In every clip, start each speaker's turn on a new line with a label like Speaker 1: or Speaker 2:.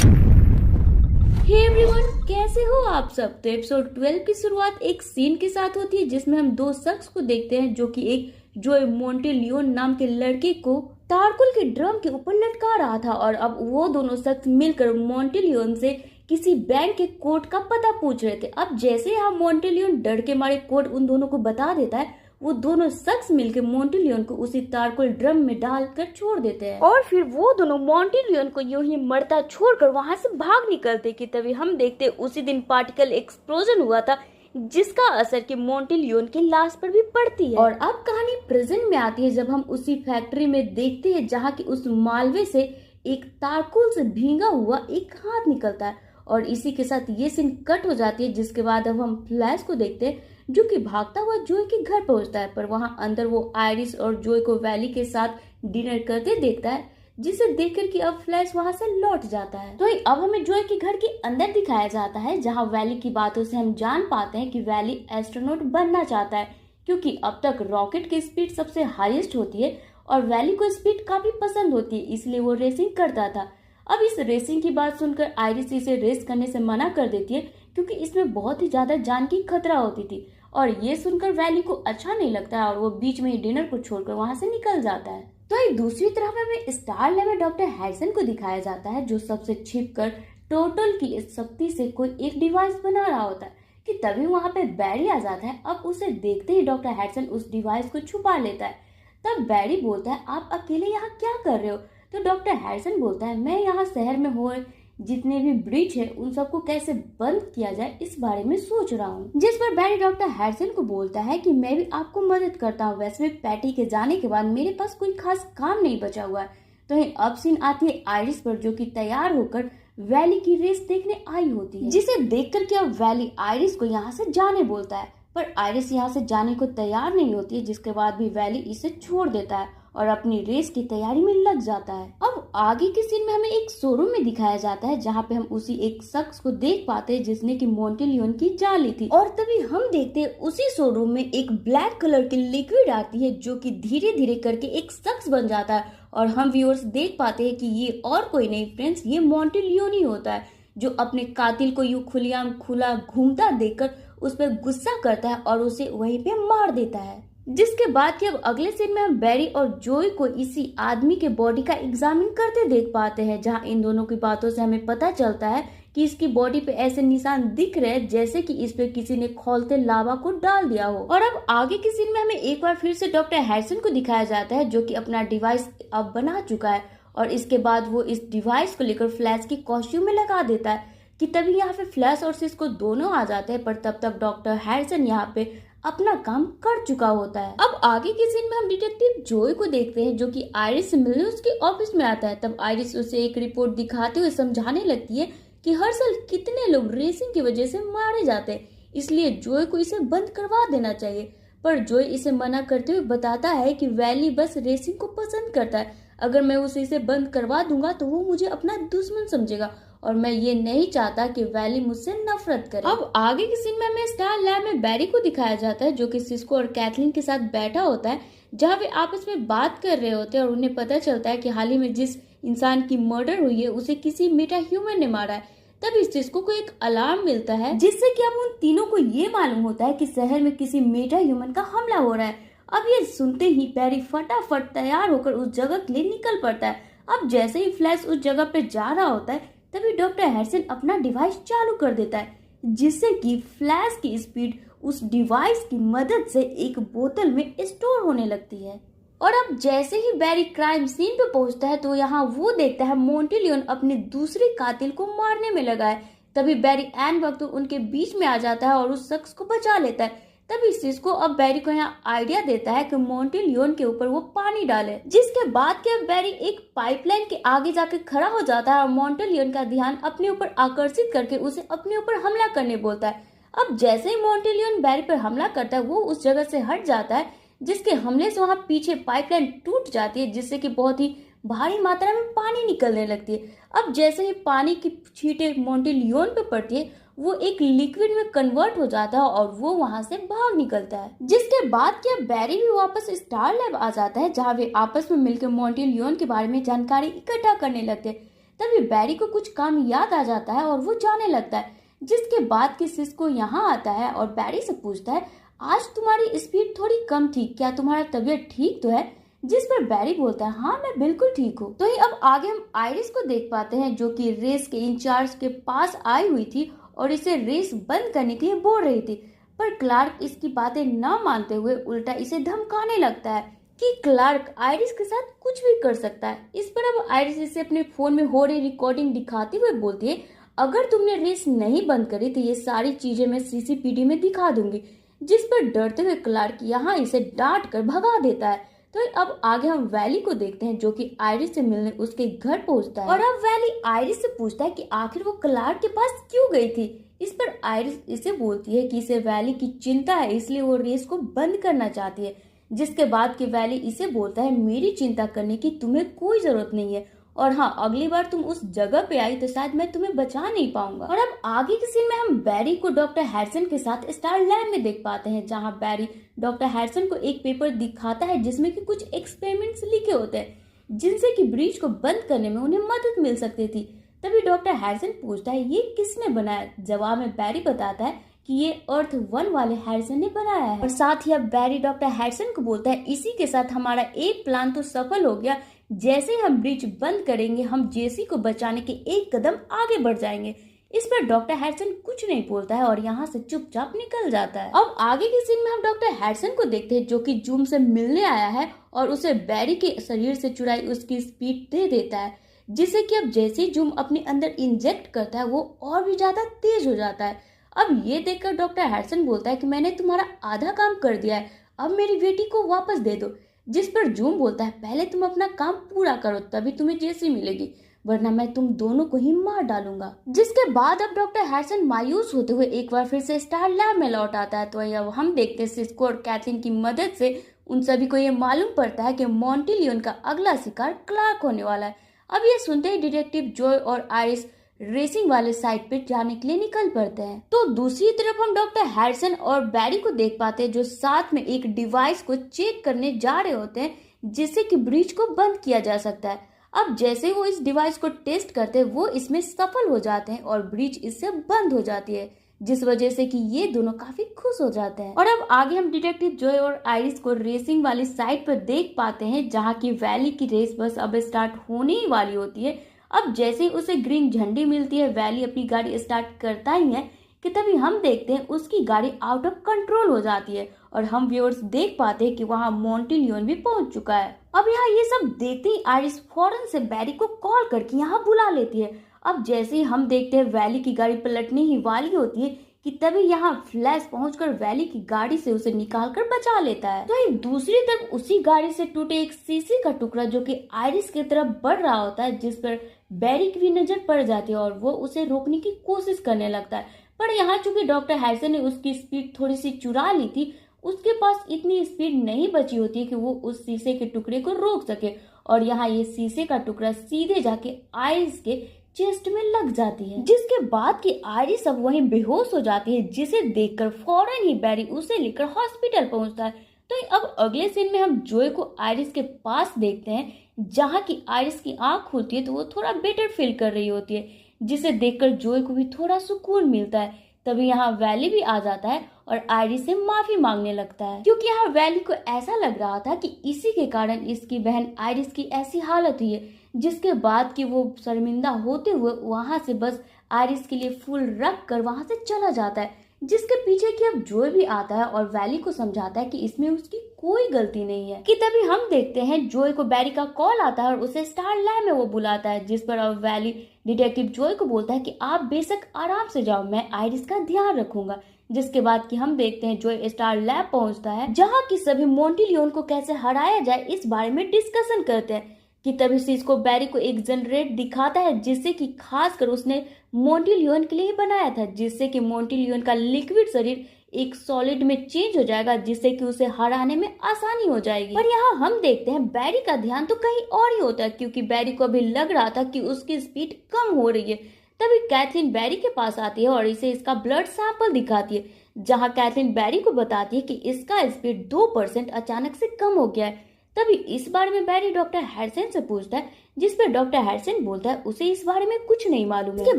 Speaker 1: Hey everyone, कैसे हो आप सब। तो एपिसोड 12 की शुरुआत एक सीन के साथ होती है जिसमें हम दो शख्स को देखते हैं जो कि एक जोए मोंटेलियोन नाम के लड़के को तारकुल के ड्रम के ऊपर लटका रहा था और अब वो दोनों शख्स मिलकर मोंटेलियोन से किसी बैंक के कोड का पता पूछ रहे थे। अब जैसे यहाँ मोंटेलियोन डर के मारे कोड उन दोनों को बता देता है, वो दोनों शख्स मिलकर मोंटेलियोन को उसी तारकुल ड्रम में डालकर छोड़ देते हैं और फिर वो दोनों मोंटेलियोन को यूं ही मरता छोड़कर वहां से भाग निकलते कि तभी हम देखते उसी दिन पार्टिकल एक्सप्लोजन हुआ था जिसका असर कि मोंटेलियोन की लाश पर भी पड़ती है। और अब कहानी प्रेजेंट में आती है जब हम उसी फैक्ट्री में देखते हैं जहाँ की उस मालवे से एक तारकुल से भींगा हुआ एक हाथ निकलता है और इसी के साथ ये सीन कट हो जाती है। जिसके बाद अब हम फ्लैश को देखते हैं जो कि भागता हुआ जोए के घर पहुंचता है, पर वहां अंदर वो आयरिस और जोए को वैली के साथ डिनर करते देखता है, जिसे देखकर कि अब फ्लैश वहां से लौट जाता है। तो अब हमें जोए के घर के अंदर दिखाया जाता है जहां वैली की बातों से हम जान पाते हैं कि वैली एस्ट्रोनॉट बनना चाहता है क्योंकि अब तक रॉकेट की स्पीड सबसे हाईएस्ट होती है और वैली को स्पीड काफी पसंद होती है, इसलिए वो रेसिंग करता था। अब इस रेसिंग की बात सुनकर आयरिस इसे रेस करने से मना कर देती है क्योंकि इसमें बहुत ही ज्यादा जान की खतरा होती थी और ये सुनकर वैली को अच्छा नहीं लगता है और वो बीच में ही डिनर को छोड़कर वहां से निकल जाता है। तो एक दूसरी तरफ हमें स्टार लैब में डॉक्टर हैरिसन को दिखाया जाता है जो सबसे छिपकर टोटल की शक्ति से कोई एक डिवाइस बना रहा होता है कि तभी वहां पे बैरी आ जाता है। अब उसे देखते ही डॉक्टर हैरिसन उस डिवाइस को छुपा लेता है। तब बैरी बोलता है, आप अकेले यहाँ क्या कर रहे हो। तो डॉक्टर हैरिसन बोलता है, मैं यहाँ शहर में हो जितने भी ब्रिज है उन सबको कैसे बंद किया जाए इस बारे में सोच रहा हूँ। जिस पर बैरी डॉक्टर हैरिसन को बोलता है कि मैं भी आपको मदद करता हूँ, वैसे भी पैटी के जाने के बाद मेरे पास कोई खास काम नहीं बचा हुआ है। तो अब सीन आती है आयरिस पर जो कि तैयार होकर वैली की रेस देखने आई होती है, जिसे देखकर कि अब वैली आयरिस को यहाँ से जाने बोलता है, पर आयरिस यहाँ से जाने को तैयार नहीं होती है। जिसके बाद भी वैली इसे छोड़ देता है और अपनी रेस की तैयारी में लग जाता है। अब आगे के सीन में हमें एक शोरूम में दिखाया जाता है जहाँ पे हम उसी एक शख्स को देख पाते हैं जिसने की मोंटेलियोन की जान ली थी और तभी हम देखते हैं उसी शोरूम में एक ब्लैक कलर की लिक्विड आती है जो कि धीरे धीरे करके एक शख्स बन जाता है और हम व्यूअर्स देख पाते हैं कि ये और कोई नहीं फ्रेंड्स, ये मोंटेलियोन ही होता है जो अपने कातिल को यूं खुलेआम खुला घूमता देखकर उस पर गुस्सा करता है और उसे वहीं पे मार देता है। जिसके बाद कि अब अगले सीन में हम बैरी और जोई को इसी आदमी के बॉडी का एग्जामिन करते देख पाते हैं जहां इन दोनों की बातों से हमें पता चलता है कि इसकी बॉडी पे ऐसे निशान दिख रहे हैं जैसे कि इस पे किसी ने खौलते लावा को डाल दिया हो। और अब आगे के सीन में हमें एक बार फिर से डॉक्टर हैरिसन को दिखाया जाता है जो कि अपना डिवाइस अब बना चुका है और इसके बाद वो इस डिवाइस को लेकर फ्लैश की कॉस्ट्यूम में लगा देता है कि तभी यहाँ पे फ्लैश और सिस्को दोनों आ जाते हैं, पर तब तक डॉक्टर हैरिसन यहाँ पे अपना काम कर चुका होता है। अब आगे के सीन में हम डिटेक्टिव जोई को देखते हैं जो कि आयरिस से मिलने उसके ऑफिस में आता है। तब आयरिस उसे एक रिपोर्ट दिखाते हुए समझाने लगती है कि हर साल कितने लोग रेसिंग की वजह से मारे जाते हैं, इसलिए जोई को इसे बंद करवा देना चाहिए। पर जोई इसे मना करते हुए बताता है कि वैली बस रेसिंग को पसंद करता है, अगर मैं उसे इसे बंद करवा दूंगा तो वो मुझे अपना दुश्मन समझेगा और मैं ये नहीं चाहता कि वैली मुझसे नफरत करे। अब आगे के सीन में हमें स्टार लैब में बैरी को दिखाया जाता है जो कि सिस्को और कैथलीन के साथ बैठा होता है जहाँ वे आपस में बात कर रहे होते हैं और उन्हें पता चलता है कि हाल ही में जिस इंसान की मर्डर हुई है उसे किसी मेटा ह्यूमन ने मारा है। तब इस सिस्को को एक अलार्म मिलता है जिससे कि अब उन तीनों को ये मालूम होता है कि शहर में किसी मेटा ह्यूमन का हमला हो रहा है। अब ये सुनते ही बैरी फटाफट तैयार होकर उस जगह के लिए निकल पड़ता है। अब जैसे ही फ्लैश उस जगह पे जा रहा होता है तभी डॉक्टर हैरिसन अपना डिवाइस चालू कर देता है जिससे कि फ्लैश की स्पीड उस डिवाइस की मदद से एक बोतल में स्टोर होने लगती है। और अब जैसे ही बैरी क्राइम सीन पे पहुंचता है तो यहाँ वो देखता है मोंटेलियोन अपने दूसरे कातिल को मारने में लगा है। तभी बैरी एन वक्त उनके बीच में आ जाता है और उस शख्स को बचा लेता है। तभी सिस्को अब बैरी को यहाँ आइडिया देता है कि मोंटेलियोन के ऊपर वो पानी डाले, जिसके बाद के बैरी एक पाइपलाइन के आगे जाकर खड़ा हो जाता है और मोंटेलियोन का ध्यान अपने ऊपर आकर्षित करके उसे अपने ऊपर हमला करने बोलता है। अब जैसे ही मोंटेलियोन बैरी पर हमला करता है वो उस जगह से हट जाता है जिसके हमले से वहाँ पीछे पाइपलाइन टूट जाती है जिससे कि बहुत ही भारी मात्रा में पानी निकलने लगती है। अब जैसे ही पानी की छींटे मोंटेलियोन पे पड़ती है वो एक लिक्विड में कन्वर्ट हो जाता है और वो वहां से भाग निकलता है। जिसके बाद क्या बैरी भी वापस स्टार लैब आ जाता है जहाँ वे आपस में मिलकर मोंटेलियोन के बारे में जानकारी इकट्ठा करने लगते हैं। तभी बैरी को कुछ काम याद आ जाता है और वो जाने लगता है, जिसके बाद कि सिस्को यहाँ आता है और बैरी से पूछता है, आज तुम्हारी स्पीड थोड़ी कम थी, क्या तुम्हारा तबीयत ठीक तो है? जिस पर बैरी बोलता है, हाँ मैं बिल्कुल ठीक हूँ। तो ही अब आगे हम आयरिस को देख पाते हैं, जो कि रेस के इंचार्ज के पास आई हुई थी और इसे रेस बंद करने के लिए बोल रही थी, पर क्लार्क इसकी बातें न मानते हुए उल्टा इसे धमकाने लगता है कि क्लार्क आयरिस के साथ कुछ भी कर सकता है। इस पर अब आयरिस इसे अपने फोन में हो रही रिकॉर्डिंग दिखाते हुए बोलती है, अगर तुमने रेस नहीं बंद करी तो ये सारी चीजें मैं सीसीपीडी में दिखा दूंगी। जिस पर डरते हुए क्लार्क यहाँ इसे डांट कर भगा देता है। तो अब आगे हम वैली को देखते हैं, जो कि आयरिस से मिलने उसके घर पहुंचता है और अब वैली आयरिस से पूछता है कि आखिर वो क्लार्क के पास क्यों गई थी। इस पर आयरिस इसे बोलती है कि इसे वैली की चिंता है, इसलिए वो रेस को बंद करना चाहती है। जिसके बाद कि वैली इसे बोलता है, मेरी चिंता करने की तुम्हें कोई जरूरत नहीं है, और हाँ अगली बार तुम उस जगह पे आई तो शायद मैं तुम्हें बचा नहीं पाऊंगा। और अब आगे के सीन में हम बैरी को डॉक्टर हैरिसन के साथ स्टार लैब में देख पाते हैं, जहाँ बैरी डॉक्टर हैरिसन को एक पेपर दिखाता है जिसमें कि कुछ एक्सपेरिमेंट्स लिखे होते हैं, जिनसे कि ब्रीच को बंद करने में उन्हें मदद मिल सकती थी। तभी डॉक्टर हैरिसन पूछता है, ये किसने बनाया? जवाब में बैरी बताता है कि ये अर्थ 1 वाले हैरिसन ने बनाया है। और साथ ही अब बैरी डॉक्टर हैरिसन को बोलता है, इसी के साथ हमारा एक प्लान तो सफल हो गया, जैसे ही हम ब्रिज बंद करेंगे हम जेसी को बचाने के एक कदम आगे बढ़ जाएंगे। इस पर डॉक्टर हैरिसन कुछ नहीं बोलता है और यहाँ से चुपचाप निकल जाता है। अब आगे के सीन में हम डॉक्टर हैरिसन को देखते हैं, जो कि जूम से मिलने आया है और उसे बैरी के शरीर से चुराई उसकी स्पीड दे देता है, जिससे कि अब जैसे ही जूम अपने अंदर इंजेक्ट करता है वो और भी ज्यादा तेज हो जाता है। अब ये देखकर डॉक्टर हैरिसन बोलता है कि मैंने तुम्हारा आधा काम कर दिया है, अब मेरी बेटी को वापस दे दो। जिस पर जूम बोलता है, पहले तुम अपना काम पूरा करो तभी तुम्हें जेसी मिलेगी, वरना मैं तुम दोनों को ही मार डालूंगा। जिसके बाद अब डॉक्टर हैरिसन मायूस होते हुए एक बार फिर से स्टार लैब में लौट आता है। तो अब हम देखते हैं सिस्को और कैथलीन की मदद से उन सभी को ये मालूम पड़ता है कि मोंटी लियोन का अगला शिकार क्लार्क होने वाला है। अब ये सुनते ही डिटेक्टिव जॉय और आयरिस रेसिंग वाले साइड पे जाने के लिए निकल पड़ते हैं। तो दूसरी तरफ हम डॉक्टर हैरिसन और बैरी को देख पाते हैं, जो साथ में एक डिवाइस को चेक करने जा रहे होते हैं, जिससे कि ब्रीच को बंद किया जा सकता है। अब जैसे वो इस डिवाइस को टेस्ट करते हैं वो इसमें सफल हो जाते हैं और ब्रीच इससे बंद हो जाती है, जिस वजह से कि ये दोनों काफी खुश हो जाते हैं। और अब आगे हम डिटेक्टिव जॉय और आयरिस को रेसिंग वाली साइड पर देख पाते हैं, जहाँ की वैली की रेस बस अब स्टार्ट होने ही वाली होती है। अब जैसे ही उसे ग्रीन झंडी मिलती है, वैली अपनी गाड़ी स्टार्ट करता ही है कि तभी हम देखते हैं उसकी गाड़ी आउट ऑफ कंट्रोल हो जाती है और हम व्यूअर्स देख पाते हैं कि वहाँ मोंटी लियोन भी पहुंच चुका है। अब यहाँ ये सब देखते ही आयरिस फौरन से बैरी को कॉल करके यहाँ बुला लेती है। अब जैसे ही हम देखते हैं वैली की गाड़ी पलटने ही वाली होती है कि तभी यहाँ फ्लैश पहुंचकर वैली की गाड़ी से उसे निकालकर बचा लेता है। तो दूसरी तरफ उसी गाड़ी से टूटे एक शीशे का टुकड़ा जो कि आयरिस की तरफ बढ़ रहा होता है, जिस पर बैरी की भी नजर पड़ जाती है और वो उसे रोकने की कोशिश करने लगता है। पर यहाँ चूंकि डॉक्टर हैरिसन ने उसकी स्पीड थोड़ी सी चुरा ली थी, उसके पास इतनी स्पीड नहीं बची होती है कि वो उस शीशे के टुकड़े को रोक सके और यहाँ ये शीशे का टुकड़ा सीधे जाके आयरिस के चेस्ट में लग जाती है, जिसके बाद की आयरिस अब वहीं बेहोश हो जाती है, जिसे देखकर फौरन ही बैरी उसे लेकर हॉस्पिटल पहुंचता है। तो अब अगले सीन में हम जॉय को आयरिस के पास देखते हैं, जहाँ की आयरिस की आंख खुलती है तो वो थोड़ा बेटर फील कर रही होती है, जिसे देखकर जॉय को भी थोड़ा सुकून मिलता है। तभी यहाँ वैली भी आ जाता है और आयरिस से माफी मांगने लगता है, क्योंकि यहाँ वैली को ऐसा लग रहा था कि इसी के कारण इसकी बहन आयरिस की ऐसी हालत हुई है। जिसके बाद कि वो शर्मिंदा होते हुए वहां से बस आयरिस के लिए फूल रख कर वहां से चला जाता है, जिसके पीछे कि अब जॉय भी आता है और वैली को समझाता है कि इसमें उसकी कोई गलती नहीं है। कि तभी हम देखते हैं जॉय को बैरी का कॉल आता है और उसे स्टार लैब में वो बुलाता है, जिस पर अब वैली डिटेक्टिव जॉय को बोलता है कि आप बेशक आराम से जाओ, मैं आयरिस का ध्यान रखूंगा। जिसके बाद कि हम देखते हैं जॉय स्टार लैब पहुंचता है, जहाँ की सभी मोंटी लियोन को कैसे हराया जाए इस बारे में डिस्कशन करते हैं। कि तभी सिस्को बैरी को एक जनरेट दिखाता है, जिससे कि खासकर उसने मोंटी लियोन के लिए ही बनाया था, जिससे कि मोंटी लियोन का लिक्विड शरीर एक सॉलिड में चेंज हो जाएगा, जिससे कि उसे हराने में आसानी हो जाएगी। पर यहाँ हम देखते हैं बैरी का ध्यान तो कहीं और ही होता है, क्योंकि बैरी को अभी लग रहा था कि उसकी स्पीड कम हो रही है। तभी कैथलीन बैरी के पास आती है और इसे इसका ब्लड सैंपल दिखाती है, जहाँ कैथलीन बैरी को बताती है कि इसका स्पीड 2% अचानक से कम हो गया है। तभी इस बारे में बैरी डॉक्टर हैरिसन से पूछता है, जिस पर डॉक्टर हैरिसन बोलता है उसे इस बारे में कुछ नहीं मालूम है। इसके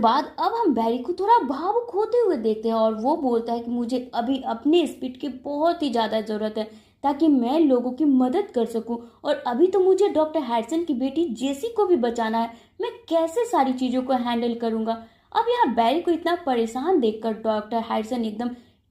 Speaker 1: बाद अब हम बैरी को थोड़ा भावुक होते हुए देखते हैं और वो बोलता है कि मुझे अभी अपने स्पीड की बहुत ही ज्यादा जरूरत है ताकि मैं लोगों की मदद कर सकूं, और अभी तो मुझे डॉक्टर हैरिसन की बेटी जेसी को भी बचाना है। मैं कैसे सारी चीजों को हैंडल करूंगा। अब यहाँ बैरी को इतना परेशान देखकर डॉक्टर हैरिसन एकदम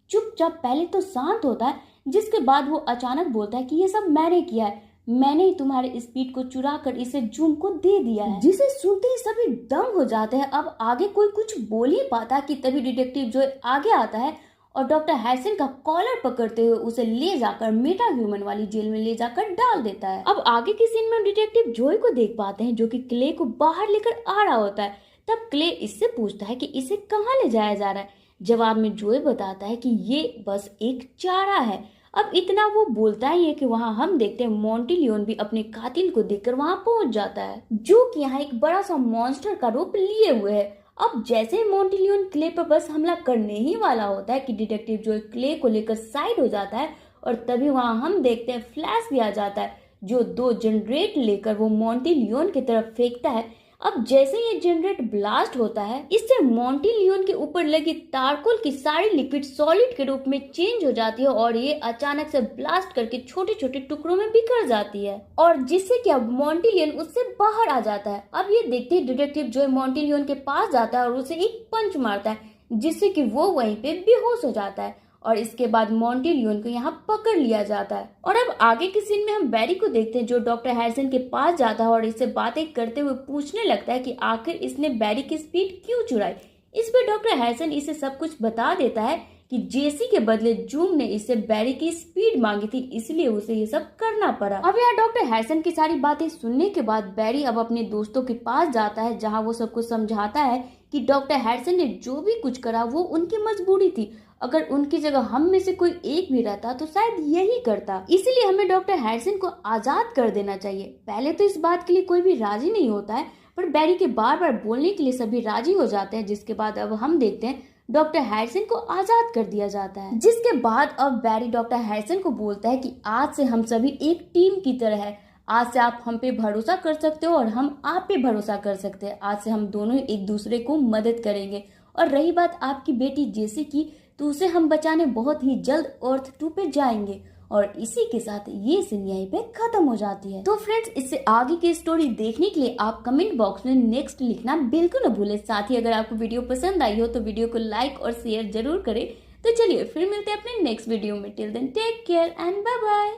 Speaker 1: चुपचाप पहले तो शांत होता है, जिसके बाद वो अचानक बोलता है कि ये सब मैंने किया है, मैंने ही तुम्हारे स्पीड को चुरा कर इसे जूम को दे दिया है। जिसे सुनते ही सभी दंग हो जाते हैं। अब आगे कोई कुछ बोल ही पाता कि तभी डिटेक्टिव जो आगे आता है और डॉक्टर हैरिसन का कॉलर पकड़ते हुए उसे ले जाकर मेटा ह्यूमन वाली जेल में ले जाकर डाल देता है। अब आगे के सीन में डिटेक्टिव जोय को देख पाते हैं जो कि क्ले को बाहर लेकर आ रहा होता है। तब क्ले इससे पूछता है कि इसे कहाँ ले जाया जा रहा है। जवाब में जोय बताता है कि ये बस एक चारा है। अब इतना वो बोलता ही है कि वहाँ हम देखते हैं मोंटी लियोन भी अपने कातिल को देखकर वहाँ पहुंच जाता है, जो कि यहाँ एक बड़ा सा मॉन्स्टर का रूप लिए हुए है। अब जैसे ही मोंटी लियोन क्ले पर बस हमला करने ही वाला होता है कि डिटेक्टिव जो क्ले को लेकर साइड हो जाता है, और तभी वहाँ हम देखते हैं फ्लैश भी आ जाता है जो 2 जनरेट लेकर वो मोंटी लियोन की तरफ फेंकता है। अब जैसे ये जनरेट ब्लास्ट होता है, इससे मोंटी लियोन के ऊपर लगी तारकोल की सारी लिक्विड सॉलिड के रूप में चेंज हो जाती है और ये अचानक से ब्लास्ट करके छोटे छोटे टुकड़ों में बिखर जाती है, और जिससे कि अब मोंटी लियोन उससे बाहर आ जाता है। अब ये देखते ही डिटेक्टिव जो मोंटी लियोन के पास जाता है और उसे एक पंच मारता है, जिससे कि वो वहीं पे बेहोश हो जाता है, और इसके बाद मोंटी लियोन को यहाँ पकड़ लिया जाता है। और अब आगे के सीन में हम बैरी को देखते हैं जो डॉक्टर हैरिसन के पास जाता है और इससे बातें करते हुए पूछने लगता है कि आखिर इसने बैरी की स्पीड क्यों चुराई। इस पर डॉक्टर हैरिसन इसे सब कुछ बता देता है कि जेसी के बदले जूम ने इससे बैरी की स्पीड मांगी थी, इसलिए उसे ये सब करना पड़ा। अब यहाँ डॉक्टर हैरिसन की सारी बातें सुनने के बाद बैरी अब अपने दोस्तों के पास जाता है, जहाँ वो सबको समझाता है कि डॉक्टर हैरिसन ने जो भी कुछ करा वो उनकी मजबूरी थी। अगर उनकी जगह हम में से कोई एक भी रहता तो शायद यही करता, इसीलिए हमें डॉक्टर हैरिसन को आजाद कर देना चाहिए। पहले तो इस बात के लिए कोई भी राजी नहीं होता है, पर बैरी के बार बार बोलने के लिए सभी राजी हो जाते हैं, जिसके बाद अब हम देखते हैं डॉक्टर हैरिसन को आजाद कर दिया जाता है। जिसके बाद अब बैरी डॉक्टर हैरिसन को बोलता है कि आज से हम सभी एक टीम की तरह है। आज से आप हम पे भरोसा कर सकते हो और हम आप पे भरोसा कर सकते हैं। आज से हम दोनों एक दूसरे को मदद करेंगे। और रही बात आपकी बेटी जेसी की, तो उसे हम बचाने बहुत ही जल्द अर्थ 2 पे जाएंगे। और इसी के साथ ये सीन यहीं पे खत्म हो जाती है। तो फ्रेंड्स, इससे आगे की स्टोरी देखने के लिए आप कमेंट बॉक्स में नेक्स्ट लिखना बिल्कुल न भूलें। साथ ही अगर आपको वीडियो पसंद आई हो तो वीडियो को लाइक और शेयर जरूर करें। तो चलिए फिर मिलते हैं अपने नेक्स्ट वीडियो में। Till then take care and bye bye.